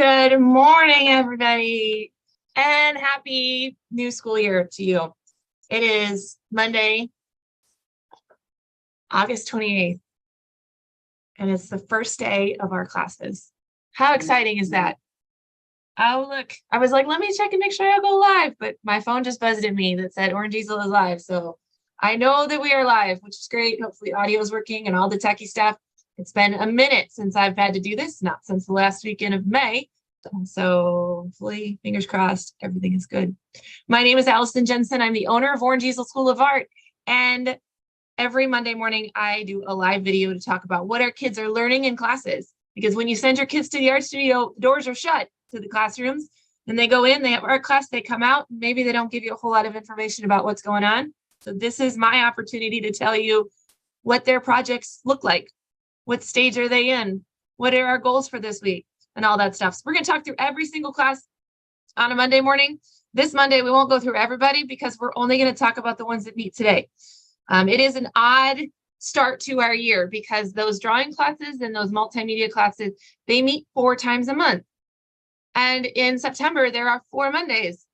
Good morning, everybody, and happy new school year to you. It is Monday, August 28th, and it's the first day of our classes. How exciting is that? Oh, look, I was like, let me check and make sure I go live, but my phone just buzzed at me that said Orange Easel is live. So I know that we are live, which is great. Hopefully audio is working and all the techie stuff. It's been a minute since I've had to do this, not since the last weekend of May. So hopefully, fingers crossed, everything is good. My name is Allison Jensen. I'm the owner of Orange Easel School of Art. And every Monday morning, I do a live video to talk about what our kids are learning in classes. Because when you send your kids to the art studio, doors are shut to the classrooms. And they go in, they have art class, they come out. Maybe they don't give you a whole lot of information about what's going on. So this is my opportunity to tell you what their projects look like. What stage are they in? What are our goals for this week? And all that stuff. So we're going to talk through every single class on a Monday morning. This Monday, we won't go through everybody because we're only going to talk about the ones that meet today. It is an odd start to our year because those drawing classes and those multimedia classes, they meet 4 times a month. And in September, there are 4 Mondays,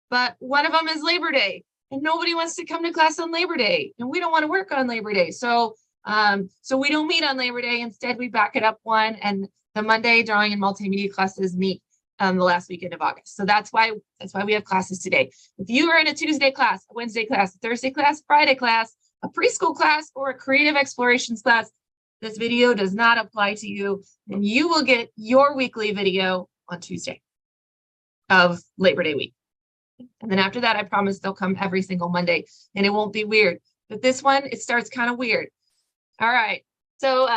but one of them is Labor Day and nobody wants to come to class on Labor Day. And we don't want to work on Labor Day. So we don't meet on Labor Day. Instead, we back it up one, and the Monday drawing and multimedia classes meet the last weekend of August. So that's why we have classes today. If you are in a Tuesday class, a Wednesday class, a Thursday class, Friday class, a preschool class, or a creative explorations class, this video does not apply to you, and you will get your weekly video on Tuesday of Labor Day week. And then after that, I promise they'll come every single Monday, and it won't be weird. But this one, it starts kind of weird. All right, so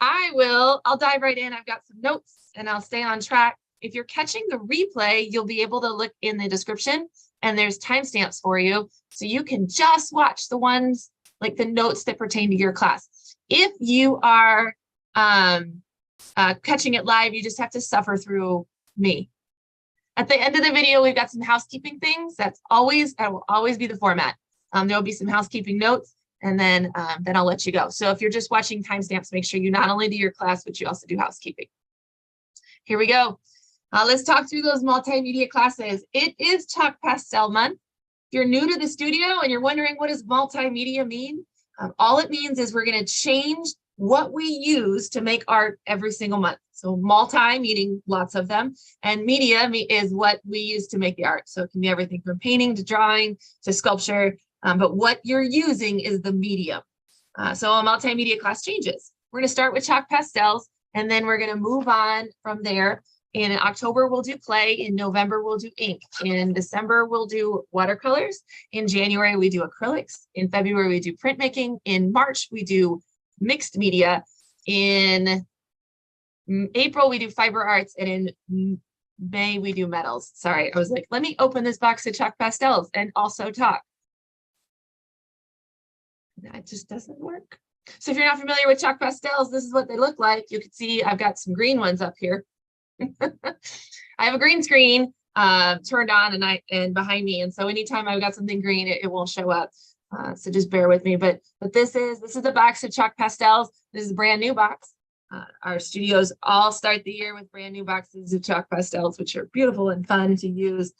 I'll dive right in. I've got some notes and I'll stay on track. If you're catching the replay, you'll be able to look in the description and there's timestamps for you. So you can just watch the ones, like the notes that pertain to your class. If you are catching it live, you just have to suffer through me. At the end of the video, we've got some housekeeping things. That will always be the format. There'll be some housekeeping notes. And then I'll let you go. So if you're just watching timestamps, make sure you not only do your class, but you also do housekeeping. Here we go. Let's talk through those multimedia classes. It is Chalk Pastel Month. If you're new to the studio and you're wondering what does multimedia mean, all it means is we're going to change what we use to make art every single month. So multi, meaning lots of them, and media is what we use to make the art. So it can be everything from painting to drawing to sculpture. But what you're using is the medium. So a multimedia class changes. We're going to start with chalk pastels, and then we're going to move on from there. In October, we'll do clay. In November, we'll do ink. In December, we'll do watercolors. In January, we do acrylics. In February, we do printmaking. In March, we do mixed media. In April, we do fiber arts. And in May, we do metals. Sorry, I was like, let me open this box of chalk pastels and also talk. That just doesn't work. So if you're not familiar with chalk pastels, this is what they look like. You can see I've got some green ones up here. I have a green screen turned on and behind me, and so anytime I've got something green, it won't show up. So just bear with me. But this is the box of chalk pastels. This is a brand new box. Our studios all start the year with brand new boxes of chalk pastels, which are beautiful and fun to use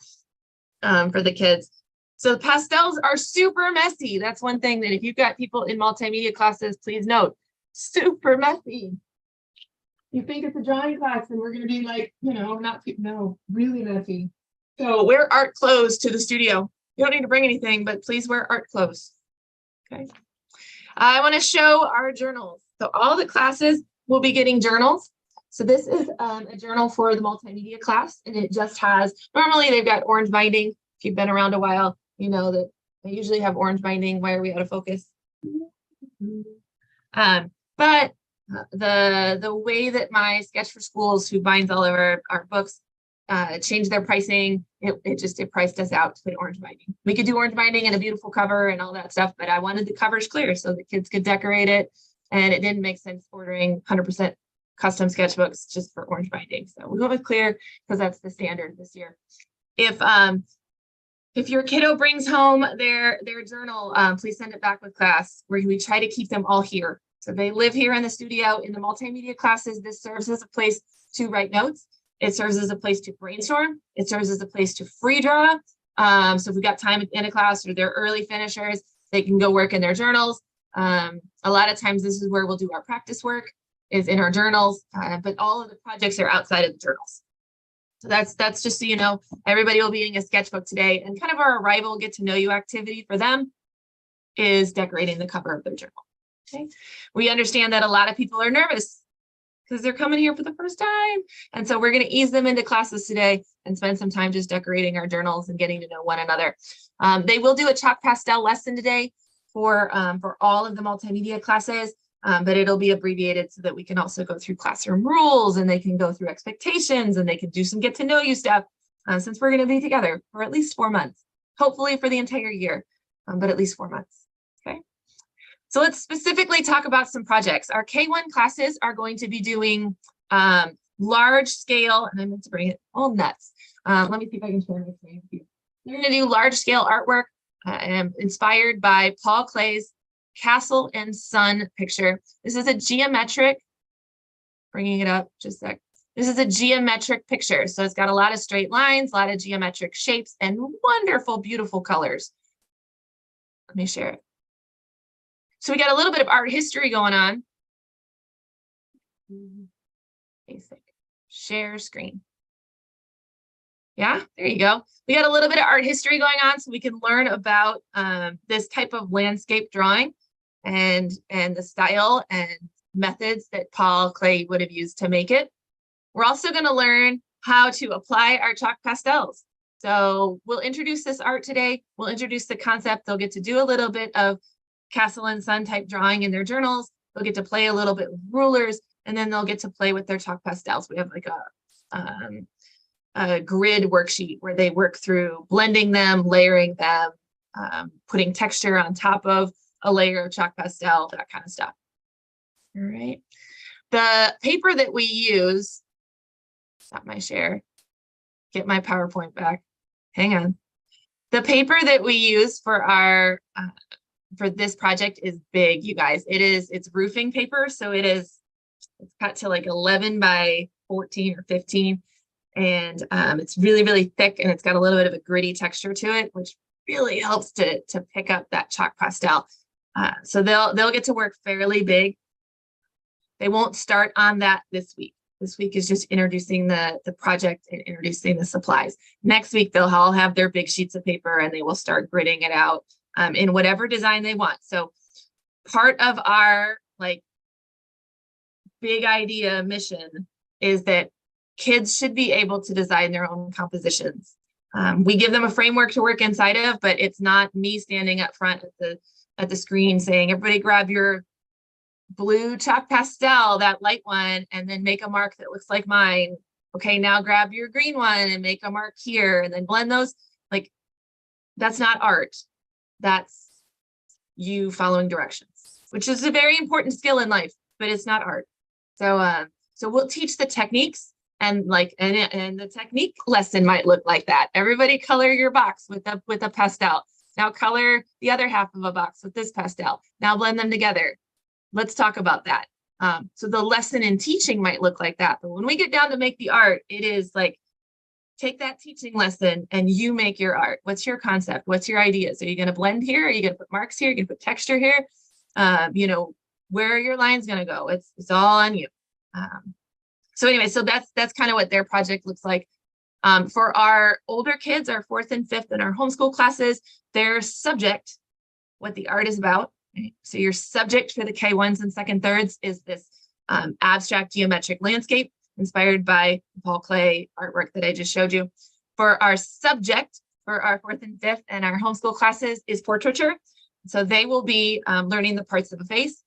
for the kids. So pastels are super messy. That's one thing that if you've got people in multimedia classes, please note, super messy. You think it's a drawing class and we're going to be like, really messy. So wear art clothes to the studio. You don't need to bring anything, but please wear art clothes. Okay. I want to show our journals. So all the classes will be getting journals. So this is a journal for the multimedia class, and it just has, normally they've got orange binding. If you've been around a while, you know that I usually have orange binding. Why are we out of focus? But the way that my Sketch for Schools, who binds all of our books, changed their pricing, it priced us out to put orange binding. We could do orange binding and a beautiful cover and all that stuff, but I wanted the covers clear so the kids could decorate it, and it didn't make sense ordering 100% custom sketchbooks just for orange binding. So we went with clear because that's the standard this year. If your kiddo brings home their journal, please send it back with class. We try to keep them all here. So they live here in the studio. In the multimedia classes, this serves as a place to write notes. It serves as a place to brainstorm. It serves as a place to free draw. So if we got time at the end of class or they're early finishers, they can go work in their journals. A lot of times this is where we'll do our practice work, is in our journals, but all of the projects are outside of the journals. So that's just so you know, everybody will be using a sketchbook today, and kind of our arrival get to know you activity for them is decorating the cover of their journal. Okay. We understand that a lot of people are nervous because they're coming here for the first time. And so we're going to ease them into classes today and spend some time just decorating our journals and getting to know one another. They will do a chalk pastel lesson today for all of the multimedia classes, but it'll be abbreviated so that we can also go through classroom rules, and they can go through expectations, and they can do some get to know you stuff, since we're going to be together for at least 4 months, hopefully for the entire year, but at least 4 months. Okay. So let's specifically talk about some projects. Our K1 classes are going to be doing large scale, and I meant to bring it all nuts. Let me see if I can share my screen with you. They're going to do large scale artwork inspired by Paul Klee's Castle and Sun picture. This is a geometric, bringing it up just a sec. This is a geometric picture. So it's got a lot of straight lines, a lot of geometric shapes, and wonderful, beautiful colors. Let me share it. So we got a little bit of art history going on. Basic. Share screen. Yeah, there you go. We got a little bit of art history going on, so we can learn about this type of landscape drawing and the style and methods that Paul Klee would have used to make it. We're also going to learn how to apply our chalk pastels. So we'll introduce this art today. We'll introduce the concept. They'll get to do a little bit of Castle and Sun type drawing in their journals. They'll get to play a little bit with rulers, and then they'll get to play with their chalk pastels. We have like a grid worksheet where they work through blending them, layering them, putting texture on top of a layer of chalk pastel, that kind of stuff. All right. The paper that we use, stop my share, get my PowerPoint back. Hang on. The paper that we use for our for this project is big, you guys. It's roofing paper, so it's cut to like 11 by 14 or 15. And it's really, really thick, and it's got a little bit of a gritty texture to it, which really helps to pick up that chalk pastel. So they'll get to work fairly big. They won't start on that this week. This week is just introducing the project and introducing the supplies. Next week, they'll all have their big sheets of paper, and they will start gritting it out in whatever design they want. So part of our like big idea mission is that kids should be able to design their own compositions. We give them a framework to work inside of, but it's not me standing up front at the screen saying, everybody grab your blue chalk pastel, that light one, and then make a mark that looks like mine. Okay, now grab your green one and make a mark here, and then blend those. Like, that's not art. That's you following directions, which is a very important skill in life, but it's not art. So we'll teach the techniques. And the technique lesson might look like that. Everybody color your box with a pastel. Now color the other half of a box with this pastel. Now blend them together. Let's talk about that. So the lesson in teaching might look like that. But when we get down to make the art, it is like, take that teaching lesson and you make your art. What's your concept? What's your ideas? Are you going to blend here? Are you going to put marks here? Are you going to put texture here? Where are your lines going to go? It's all on you. So anyway, so that's kind of what their project looks like. For our older kids, our 4th and 5th and our homeschool classes, their subject, what the art is about. Right? So your subject for the K1s and 2nd, 3rds is this abstract geometric landscape inspired by Paul Klee artwork that I just showed you. For our subject, for our 4th and 5th and our homeschool classes is portraiture. So they will be learning the parts of a face,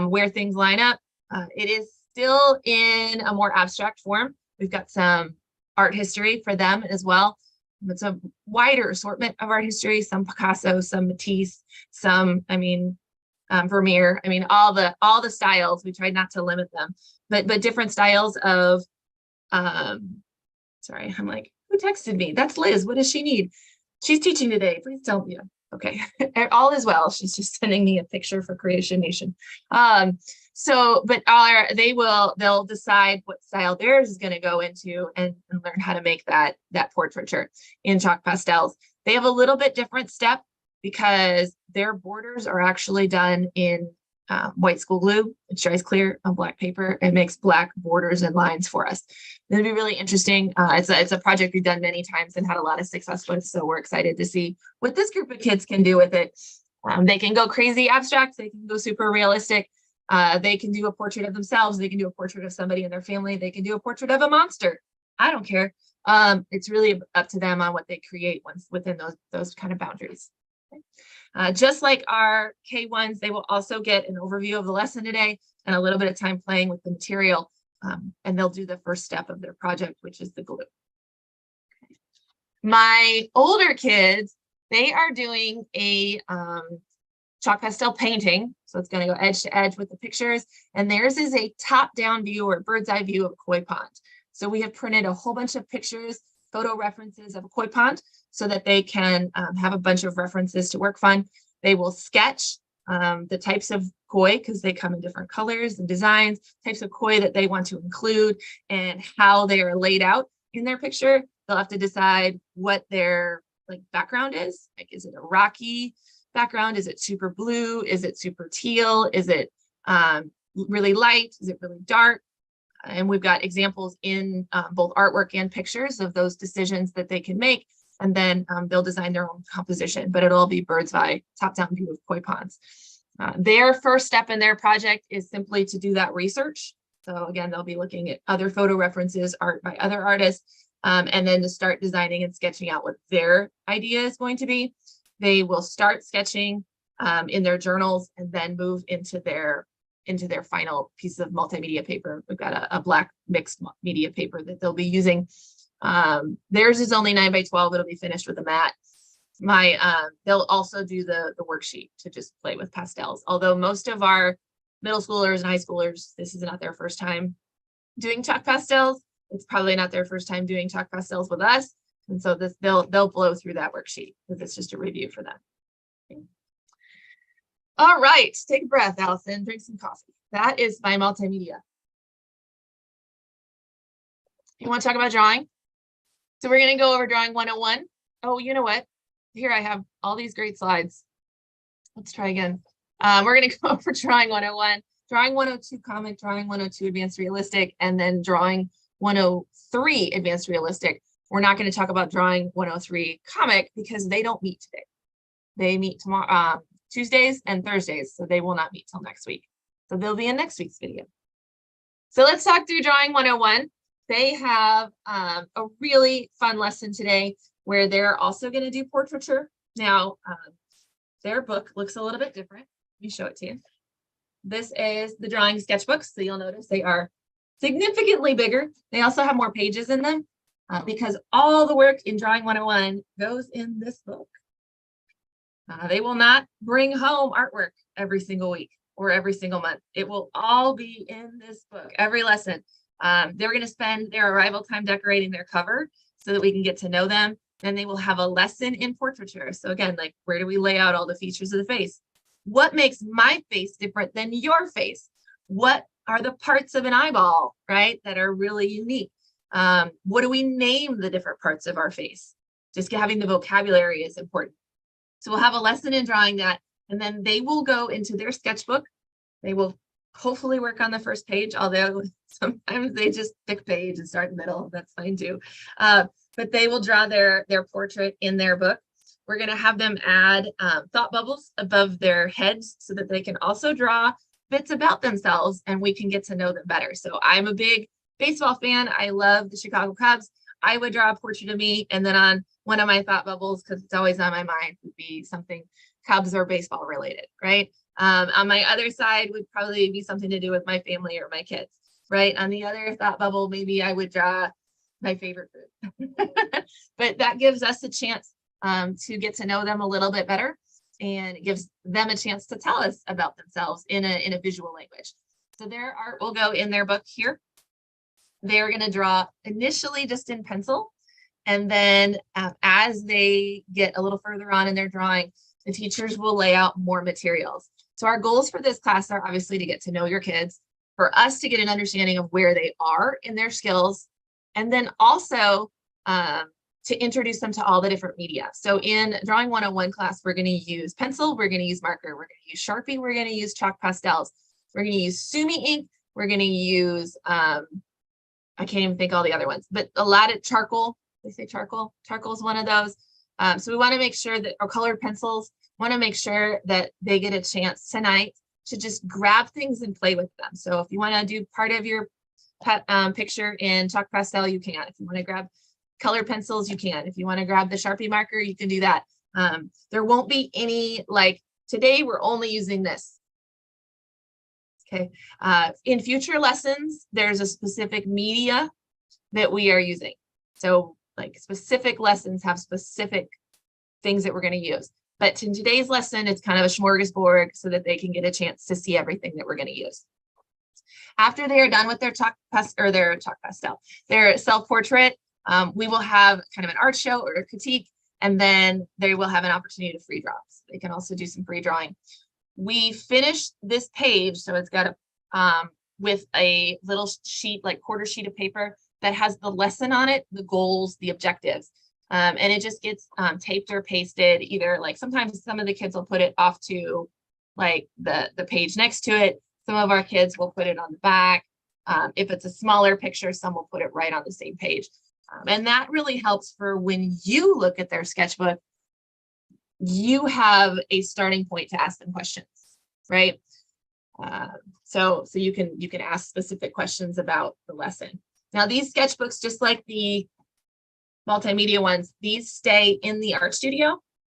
where things line up. It is still in a more abstract form. We've got some art history for them as well. It's a wider assortment of art history, some Picasso, some Matisse, some, Vermeer. All the styles. We tried not to limit them, but different styles of, sorry, I'm like, who texted me? That's Liz. What does she need? She's teaching today. Please tell me. Okay, all is well. She's just sending me a picture for Creation Nation. So, but they'll decide what style theirs is going to go into and learn how to make that portraiture in chalk pastels. They have a little bit different step because their borders are actually done in white school glue. It dries clear on black paper. It makes black borders and lines for us. It'll be really interesting. It's a project we've done many times and had a lot of success with. So we're excited to see what this group of kids can do with it. They can go crazy abstract. They can go super realistic. They can do a portrait of themselves. They can do a portrait of somebody in their family. They can do a portrait of a monster. I don't care. It's really up to them on what they create once within those kind of boundaries. Just like our K1s, they will also get an overview of the lesson today and a little bit of time playing with the material. And they'll do the first step of their project, which is the glue. My older kids, they are doing a chalk pastel painting. So it's going to go edge to edge with the pictures. And theirs is a top-down view or bird's eye view of a koi pond. So we have printed a whole bunch of pictures, photo references of a koi pond so that they can have a bunch of references to work fun. They will sketch the types of koi because they come in different colors and designs, types of koi that they want to include and how they are laid out in their picture. They'll have to decide what their background is. Like, is it a rocky background? Is it super blue? Is it super teal? Is it really light? Is it really dark? And we've got examples in both artwork and pictures of those decisions that they can make. And then they'll design their own composition, but it'll all be bird's eye, top-down view of koi ponds. Their first step in their project is simply to do that research. So again, they'll be looking at other photo references, art by other artists, and then to start designing and sketching out what their idea is going to be. They will start sketching in their journals and then move into their final piece of multimedia paper. We've got a black mixed media paper that they'll be using. Theirs is only 9 by 12. It'll be finished with a mat. They'll also do the worksheet to just play with pastels. Although most of our middle schoolers and high schoolers, this is not their first time doing chalk pastels. It's probably not their first time doing chalk pastels with us. And so they'll blow through that worksheet because it's just a review for them. Okay. All right, take a breath, Allison, drink some coffee. That is my multimedia. You want to talk about drawing? So we're going to go over drawing 101. Oh, you know what? Here I have all these great slides. Let's try again. We're going to go over drawing 101, drawing 102 comic, drawing 102 advanced realistic, and then drawing 103 advanced realistic. We're not going to talk about drawing 103 comic because they don't meet today. They meet tomorrow, Tuesdays and Thursdays, so they will not meet till next week. So they'll be in next week's video. So let's talk through drawing 101. They have a really fun lesson today where they're also going to do portraiture. Now, their book looks a little bit different. Let me show it to you. This is the drawing sketchbooks. So you'll notice they are significantly bigger. They also have more pages in them because all the work in drawing 101 goes in this book. They will not bring home artwork every single week or every single month. It will all be in this book, every lesson. They're going to spend their arrival time decorating their cover so that we can get to know them. Then they will have a lesson in portraiture. So again, like, where do we lay out all the features of the face? What makes my face different than your face? What are the parts of an eyeball, right, that are really unique? What do we name the different parts of our face? Just having the vocabulary is important. So we'll have a lesson in drawing that, and then they will go into their sketchbook. They will hopefully work on the first page, although sometimes they just pick page and start in the middle. That's fine too. But they will draw their portrait in their book. We're going to have them add thought bubbles above their heads so that they can also draw bits about themselves and we can get to know them better. So I'm a big baseball fan. I love the Chicago Cubs. I would draw a portrait of me, and then on one of my thought bubbles, because it's always on my mind, would be something Cubs or baseball related, right? On my other side would probably be something to do with my family or my kids, right? On the other thought bubble, maybe I would draw my favorite food. But that gives us a chance to get to know them a little bit better, and it gives them a chance to tell us about themselves in a visual language. So their art will go in their book here. They're going to draw initially just in pencil, and then as they get a little further on in their drawing, the teachers will lay out more materials. So our goals for this class are obviously to get to know your kids, for us to get an understanding of where they are in their skills, and then also to introduce them to all the different media. So in Drawing 101 class, we're going to use pencil, we're going to use marker, we're going to use Sharpie, we're going to use chalk pastels, we're going to use Sumi ink, we're going to use, I can't even think all the other ones, but a lot of charcoal. They say charcoal. Charcoal is one of those. So we want to make sure that our colored pencils, want to make sure that they get a chance tonight to just grab things and play with them. So if you want to do part of your picture in chalk pastel, you can. If you want to grab colored pencils, you can. If you want to grab the Sharpie marker, you can do that. There won't be any, like, today we're only using this. Okay. In future lessons, there's a specific media that we are using. So like specific lessons have specific things that we're going to use. But in today's lesson, it's kind of a smorgasbord so that they can get a chance to see everything that we're going to use. After they are done with their their self-portrait, we will have kind of an art show or a critique, and then they will have an opportunity to free draw. So they can also do some free drawing. We finished this page, so it's got a with a little sheet, like quarter sheet of paper that has the lesson on it, the goals, the objectives. And it just gets taped or pasted, either like sometimes some of the kids will put it off to like the page next to it. Some of our kids will put it on the back. If it's a smaller picture, some will put it right on the same page. And that really helps for when you look at their sketchbook, you have a starting point to ask them questions, right? So you can ask specific questions about the lesson. Now these sketchbooks, just like the multimedia ones, these stay in the art studio.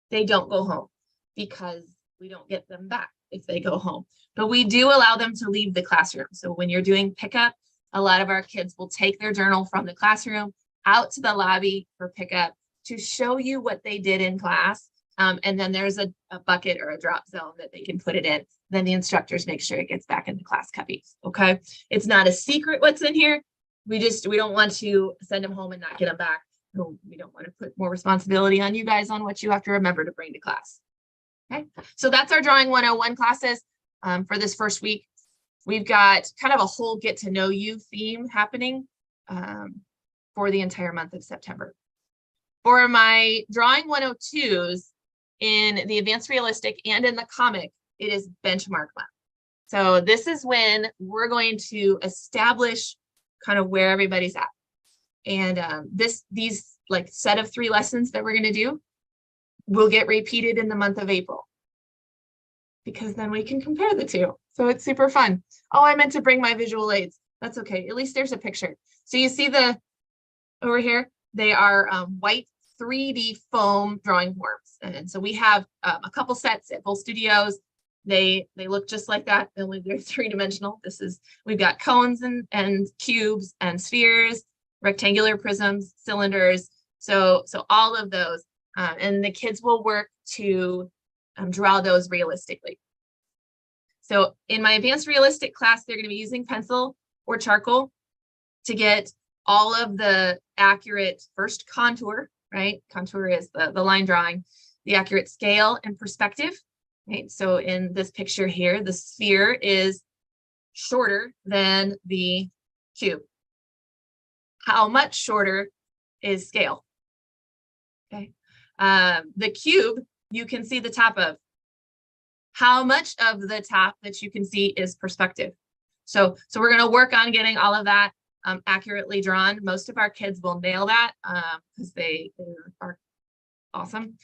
They don't go home because we don't get them back if they go home. But we do allow them to leave the classroom. So when you're doing pickup, a lot of our kids will take their journal from the classroom out to the lobby for pickup to show you what they did in class. And then there's a bucket or a drop zone that they can put it in. Then the instructors make sure it gets back in the class cubbies. Okay. It's not a secret what's in here. We don't want to send them home and not get them back. We don't want to put more responsibility on you guys on what you have to remember to bring to class. Okay. So that's our Drawing 101 classes for this first week. We've got kind of a whole get to know you theme happening for the entire month of September. For my Drawing 102s in the Advanced Realistic and in the comic, it is benchmark month. So this is when we're going to establish kind of where everybody's at. And these like set of 3 lessons that we're going to do will get repeated in the month of April, because then we can compare the two. So it's super fun. Oh, I meant to bring my visual aids. That's okay. At least there's a picture. So you see over here, they are white 3D foam drawing forms. And so we have a couple sets at both studios. They look just like that, only they're 3-dimensional. We've got cones and cubes and spheres, rectangular prisms, cylinders. So all of those, and the kids will work to draw those realistically. So in my advanced realistic class, they're going to be using pencil or charcoal to get all of the accurate first contour, right? Contour is the line drawing, the accurate scale and perspective. Right. So in this picture here, the sphere is shorter than the cube. How much shorter is scale? Okay. The cube, you can see the top of. How much of the top that you can see is perspective? So we're going to work on getting all of that accurately drawn. Most of our kids will nail that because they are awesome.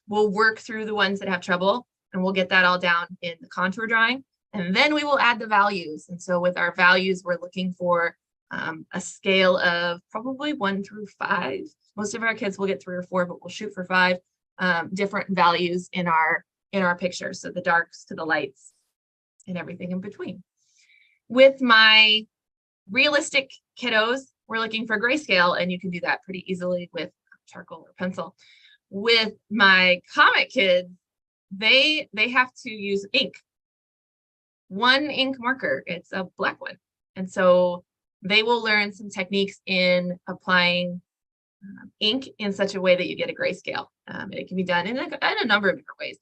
We'll work through the ones that have trouble, and we'll get that all down in the contour drawing. And then we will add the values. And so with our values, we're looking for a scale of probably 1 through 5. Most of our kids will get 3 or 4, but we'll shoot for 5 different values in our picture. So the darks to the lights and everything in between. With my realistic kiddos, we're looking for grayscale, and you can do that pretty easily with charcoal or pencil. With my comic kids, they have to use ink. One ink marker, it's a black one. And so they will learn some techniques in applying ink in such a way that you get a grayscale. It can be done in a number of different ways.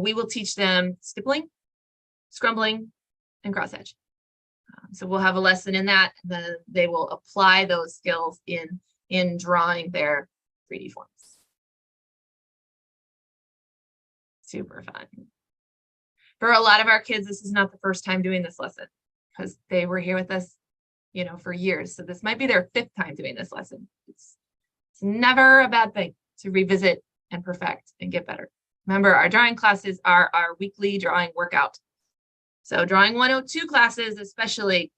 We will teach them stippling, scrumbling, and cross hatch. So we'll have a lesson in that, and then they will apply those skills in drawing their 3D forms. Super fun. For a lot of our kids, this is not the first time doing this lesson because they were here with us, you know, for years. So this might be their 5th time doing this lesson. It's never a bad thing to revisit and perfect and get better. Remember, our drawing classes are our weekly drawing workout. So drawing 102 classes, especially,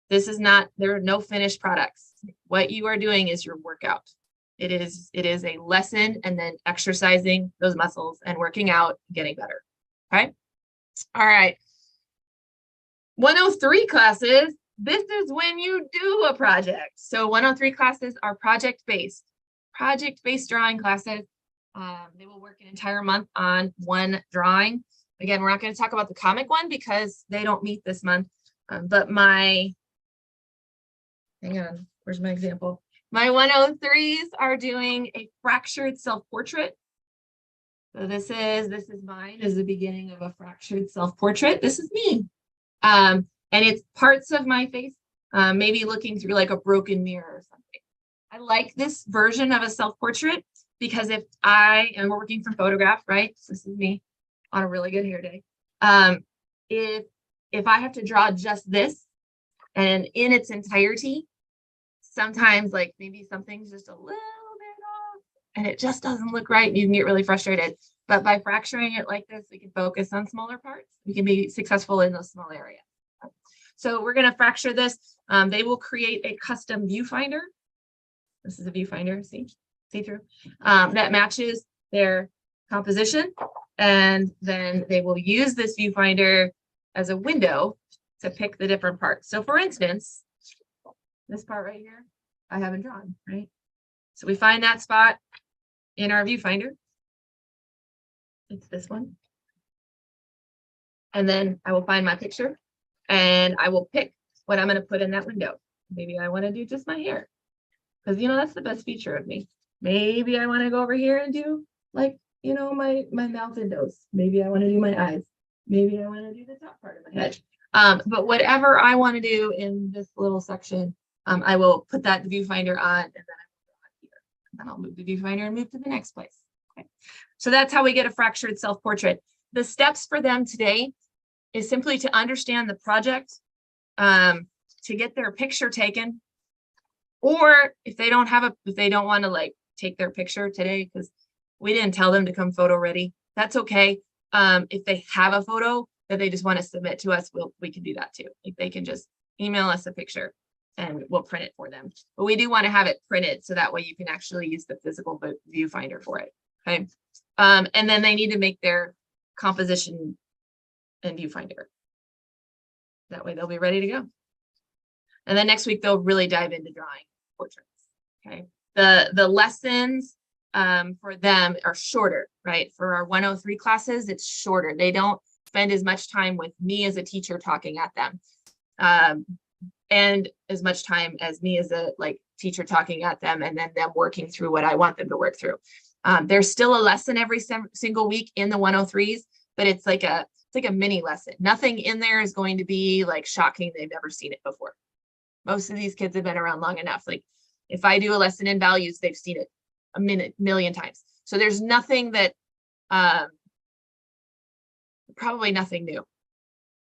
this is not, there are no finished products. What you are doing is your workout. It is a lesson and then exercising those muscles and working out, getting better. Okay. All right. 103 classes. This is when you do a project. So 103 classes are project-based drawing classes. They will work an entire month on one drawing. Again, we're not going to talk about the comic one because they don't meet this month. But hang on, where's my example? My 103s are doing a fractured self-portrait. So this is mine, is the beginning of a fractured self-portrait. This is me. And it's parts of my face, maybe looking through like a broken mirror or something. I like this version of a self-portrait because if I am working from photograph, right? So this is me on a really good hair day. If I have to draw just this and in its entirety, sometimes like maybe something's just a little bit off and it just doesn't look right. You can get really frustrated. But by fracturing it like this, we can focus on smaller parts. We can be successful in those small areas. So we're going to fracture this. They will create a custom viewfinder. This is a viewfinder, see through, that matches their composition. And then they will use this viewfinder as a window to pick the different parts. So for instance, this part right here, I haven't drawn, right? So we find that spot in our viewfinder. It's this one. And then I will find my picture and I will pick what I'm going to put in that window. Maybe I want to do just my hair because, you know, that's the best feature of me. Maybe I want to go over here and do like, you know, my mouth and nose. Maybe I want to do my eyes. Maybe I want to do the top part of my head. But whatever I want to do in this little section, I will put that viewfinder on and then I will draw it here. And then I'll move the viewfinder and move to the next place. Okay. So that's how we get a fractured self-portrait. The steps for them today is simply to understand the project, to get their picture taken, or if they don't want to like take their picture today because we didn't tell them to come photo ready, that's okay. If they have a photo that they just want to submit to us, we can do that too. Like they can just email us a picture and we'll print it for them. But we do want to have it printed so that way you can actually use the physical viewfinder for it. Okay. And then they need to make their composition and viewfinder. That way they'll be ready to go. And then next week they'll really dive into drawing portraits. Okay. The lessons for them are shorter, right? For our 103 classes, it's shorter. They don't spend as much time with me as a teacher talking at them. And as much time as me as a teacher talking at them and then them working through what I want them to work through. There's still a lesson every single week in the 103s, but it's like a mini lesson. Nothing in there is going to be like shocking. They've never seen it before. Most of these kids have been around long enough. Like if I do a lesson in values, they've seen it a million times. So there's nothing that, probably nothing new.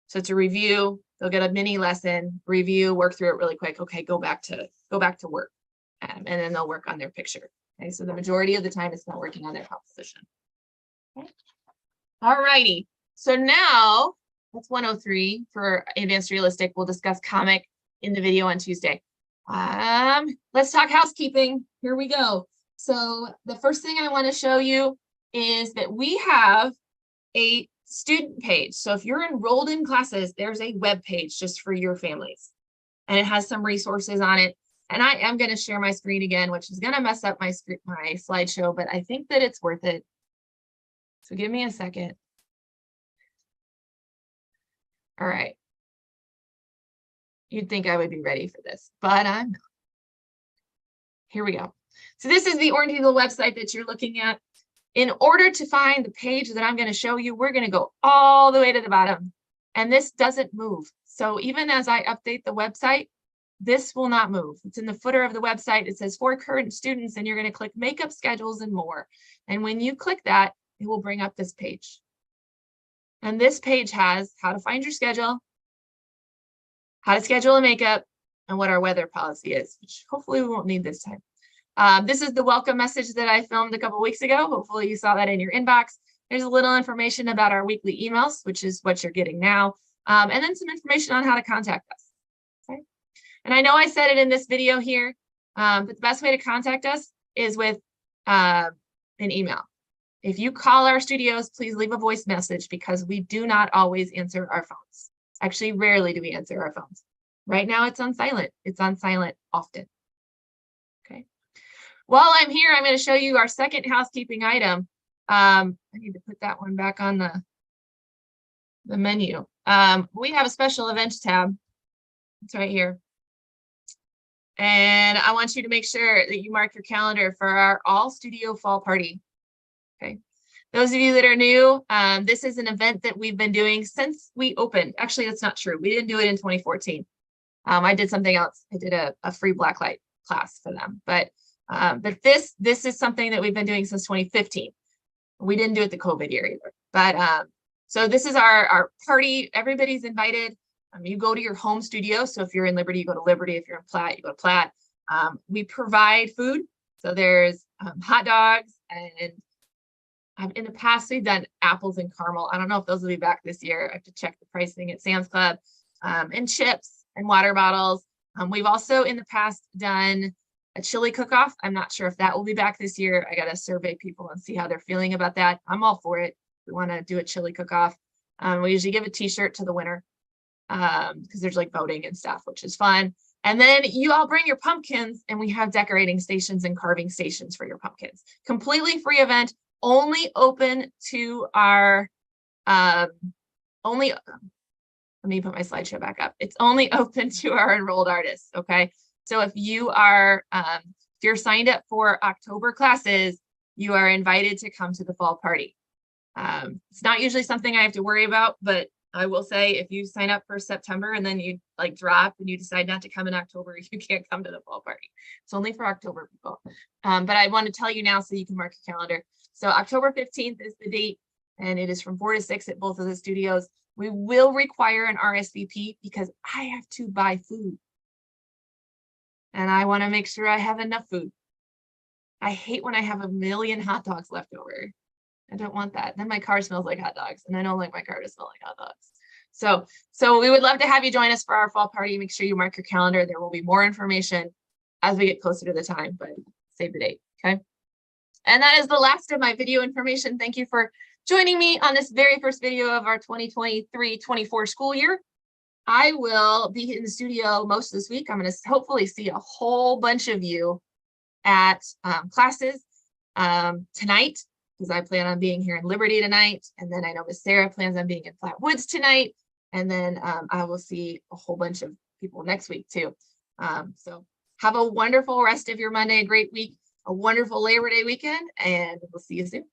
So to review, they'll get a mini lesson, review, work through it really quick. Okay, go back to work. And then they'll work on their picture. Okay, so the majority of the time it's not working on their composition. Okay. All righty. So now that's 103 for advanced realistic. We'll discuss comic in the video on Tuesday. Let's talk housekeeping. Here we go. So the first thing I want to show you is that we have a student page. So if you're enrolled in classes, there's a web page just for your families and it has some resources on it. And I am going to share my screen again, which is going to mess up my slideshow, but I think that it's worth it. So give me a second. All right. You'd think I would be ready for this, but I'm not. Here we go. So this is the Orange Easel website that you're looking at. In order to find the page that I'm going to show you, we're going to go all the way to the bottom, and this doesn't move. So even as I update the website, this will not move. It's in the footer of the website. It says for current students, and you're going to click makeup schedules and more. And when you click that, it will bring up this page. And this page has how to find your schedule, how to schedule a makeup, and what our weather policy is, which hopefully we won't need this time. This is the welcome message that I filmed a couple weeks ago. Hopefully you saw that in your inbox. There's a little information about our weekly emails, which is what you're getting now. And then some information on how to contact us. Okay. And I know I said it in this video here, but the best way to contact us is with an email. If you call our studios, please leave a voice message because we do not always answer our phones. Actually, rarely do we answer our phones. Right now it's on silent. It's on silent often. Okay. While I'm here, I'm going to show you our second housekeeping item. I need to put that one back on the menu. We have a special events tab. It's right here. And I want you to make sure that you mark your calendar for our all studio fall party. Okay. Those of you that are new, this is an event that we've been doing since we opened. Actually, that's not true. We didn't do it in 2014. I did something else. I did a free blacklight class for them. But this is something that we've been doing since 2015. We didn't do it the COVID year either. But so this is our party. Everybody's invited. You go to your home studio. So if you're in Liberty, you go to Liberty. If you're in Platt, you go to Platt. We provide food. So there's hot dogs, and in the past we've done apples and caramel. I don't know if those will be back this year. I have to check the pricing at Sam's Club, and chips and water bottles. We've also in the past done a chili cook-off. I'm not sure if that will be back this year. I got to survey people and see how they're feeling about that. I'm all for it. We want to do a chili cook-off. We usually give a t-shirt to the winner because there's like voting and stuff, which is fun. And then you all bring your pumpkins, and we have decorating stations and carving stations for your pumpkins. Completely free event, only open to our, let me put my slideshow back up. It's only open to our enrolled artists, okay? So if you are, if you're signed up for October classes, you are invited to come to the fall party. It's not usually something I have to worry about, but I will say if you sign up for September and then you like drop and you decide not to come in October, you can't come to the fall party. It's only for October people. But I want to tell you now so you can mark your calendar. So October 15th is the date, and it is from 4 to 6 at both of the studios. We will require an RSVP because I have to buy food. And I want to make sure I have enough food. I hate when I have a million hot dogs left over. I don't want that. Then my car smells like hot dogs, and I don't like my car to smell like hot dogs. So we would love to have you join us for our fall party. Make sure you mark your calendar. There will be more information as we get closer to the time, but save the date, okay? And that is the last of my video information. Thank you for joining me on this very first video of our 2023-24 school year. I will be in the studio most of this week. I'm going to hopefully see a whole bunch of you at classes tonight, because I plan on being here in Liberty tonight. And then I know Miss Sarah plans on being in Flat Woods tonight. And then I will see a whole bunch of people next week too. So have a wonderful rest of your Monday, a great week, a wonderful Labor Day weekend, and we'll see you soon.